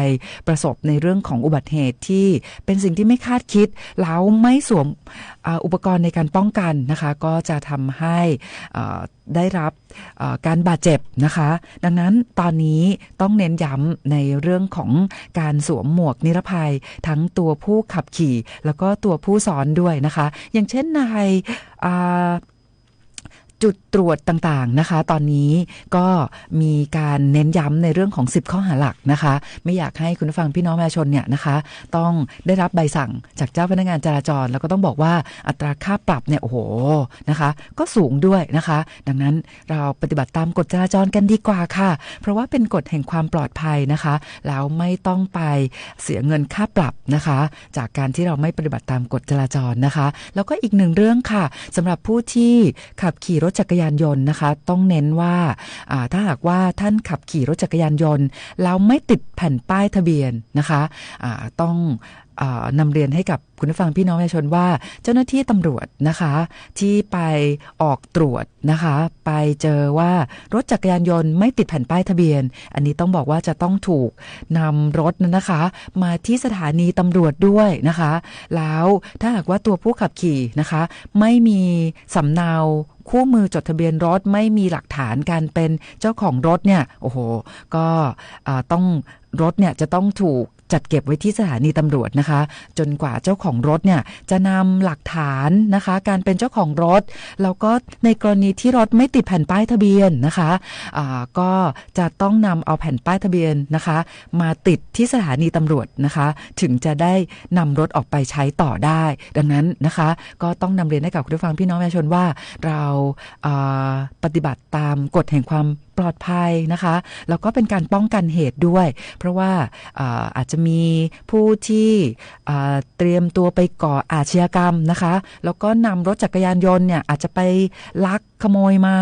ประสบในเรื่องของอุบัติเหตุที่เป็นสิ่งที่ไม่คาดคิดแล้วไม่สวมอุปกรณ์ในการป้องกันนะคะก็จะทำให้ได้รับการบาดเจ็บนะคะดังนั้นตอนนี้ต้องเน้นย้ำในเรื่องของการสวมหมวกนิรภัยทั้งตัวผู้ขับขี่แล้วก็ตัวผู้ซ้อนด้วยนะคะอย่างเช่นในจุดตรวจต่างๆนะคะตอนนี้ก็มีการเน้นย้ำในเรื่องของ10ข้อหาหลักนะคะไม่อยากให้คุณผู้ฟังพี่น้องประชาชนเนี่ยนะคะต้องได้รับใบสั่งจากเจ้าพนักงานจราจรแล้วก็ต้องบอกว่าอัตราค่าปรับเนี่ยโอ้โหนะคะก็สูงด้วยนะคะดังนั้นเราปฏิบัติตามกฎจราจรกันดีกว่าค่ะเพราะว่าเป็นกฎแห่งความปลอดภัยนะคะแล้วไม่ต้องไปเสียเงินค่าปรับนะคะจากการที่เราไม่ปฏิบัติตามกฎจราจรนะคะแล้วก็อีกหนึ่งเรื่องค่ะสำหรับผู้ที่ขับขี่รถจักรยานยนต์นะคะต้องเน้นว่าถ้าหากว่าท่านขับขี่รถจักรยานยนต์แล้วไม่ติดแผ่นป้ายทะเบียนนะคะต้องนำเรียนให้กับคุณผู้ฟังพี่น้องประชาชนว่าเจ้าหน้าที่ตำรวจนะคะที่ไปออกตรวจนะคะไปเจอว่ารถจักรยานยนต์ไม่ติดแผ่นป้ายทะเบียนอันนี้ต้องบอกว่าจะต้องถูกนำรถนะคะมาที่สถานีตำรวจด้วยนะคะแล้วถ้าหากว่าตัวผู้ขับขี่นะคะไม่มีสำเนาคู่มือจดทะเบียนรถไม่มีหลักฐานการเป็นเจ้าของรถเนี่ยโอ้โหก็ต้องรถเนี่ยจะต้องถูกจัดเก็บไว้ที่สถานีตำรวจนะคะจนกว่าเจ้าของรถเนี่ยจะนำหลักฐานนะคะการเป็นเจ้าของรถแล้วก็ในกรณีที่รถไม่ติดแผ่นป้ายทะเบียนนะคะก็จะต้องนำเอาแผ่นป้ายทะเบียนนะคะมาติดที่สถานีตำรวจนะคะถึงจะได้นำรถออกไปใช้ต่อได้ดังนั้นนะคะก็ต้องนำเรียนให้กับคุณผู้ฟังพี่น้องประชาชนว่าเราปฏิบัติตามกฎแห่งความปลอดภัยนะคะแล้วก็เป็นการป้องกันเหตุด้วยเพราะว่าอาจจะมีผู้ที่เตรียมตัวไปก่ออาชญากรรมนะคะแล้วก็นำรถจักรยานยนต์เนี่ยอาจจะไปลักขโมยมา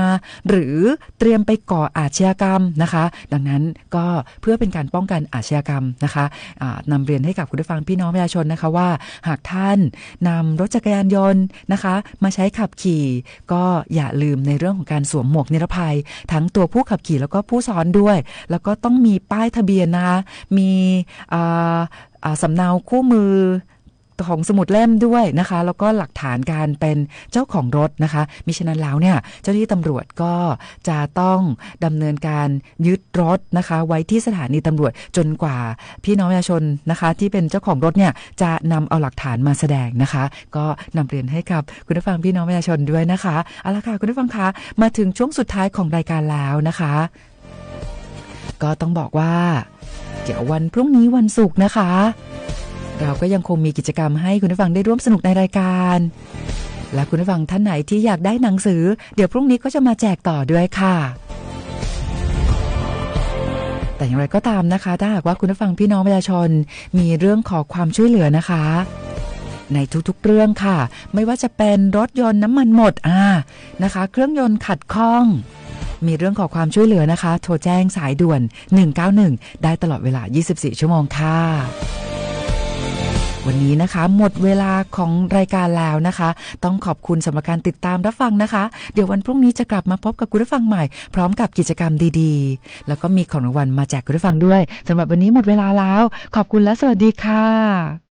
หรือเตรียมไปก่ออาชญากรรมนะคะดังนั้นก็เพื่อเป็นการป้องกันอาชญากรรมนะคะนำเรียนให้กับคุณผู้ฟังพี่น้องประชาชนนะคะว่าหากท่านนำรถจักรยานยนต์นะคะมาใช้ขับขี่ก็อย่าลืมในเรื่องของการสวมหมวกนิรภัยทั้งตัวผู้ขับขี่แล้วก็ผู้ซ้อนด้วยแล้วก็ต้องมีป้ายทะเบียนนะคะมีสำเนาคู่มือของสมุดเล่มด้วยนะคะแล้วก็หลักฐานการเป็นเจ้าของรถนะคะมิฉะนั้นแล้วเนี่ยเจ้าหน้าที่ตำรวจก็จะต้องดำเนินการยึดรถนะคะไว้ที่สถานีตำรวจจนกว่าพี่น้องประชาชนนะคะที่เป็นเจ้าของรถเนี่ยจะนำเอาหลักฐานมาแสดงนะคะก็นำเรียนให้กับคุณผู้ฟังพี่น้องประชาชนด้วยนะคะเอาละค่ะคุณผู้ฟังคะมาถึงช่วงสุดท้ายของรายการแล้วนะคะก็ต้องบอกว่าเดี๋ยววันพรุ่งนี้วันศุกร์นะคะเราก็ยังคงมีกิจกรรมให้คุณผู้ฟังได้ร่วมสนุกในรายการและคุณผู้ฟังท่านไหนที่อยากได้หนังสือเดี๋ยวพรุ่งนี้ก็จะมาแจกต่อด้วยค่ะแต่อย่างไรก็ตามนะคะถ้าหากว่าคุณผู้ฟังพี่น้องประชาชนมีเรื่องขอความช่วยเหลือนะคะในทุกๆเรื่องค่ะไม่ว่าจะเป็นรถยนต์น้ำมันหมดนะคะเครื่องยนต์ขัดข้องมีเรื่องขอความช่วยเหลือนะคะโทรแจ้งสายด่วน191ได้ตลอดเวลา24ชั่วโมงค่ะวันนี้นะคะหมดเวลาของรายการแล้วนะคะต้องขอบคุณสำหรับการติดตามรับฟังนะคะเดี๋ยววันพรุ่งนี้จะกลับมาพบกับคุณผู้ฟังใหม่พร้อมกับกิจกรรมดีๆแล้วก็มีของรางวัลมาแจกคุณผู้ฟังด้วยสำหรับวันนี้หมดเวลาแล้วขอบคุณและสวัสดีค่ะ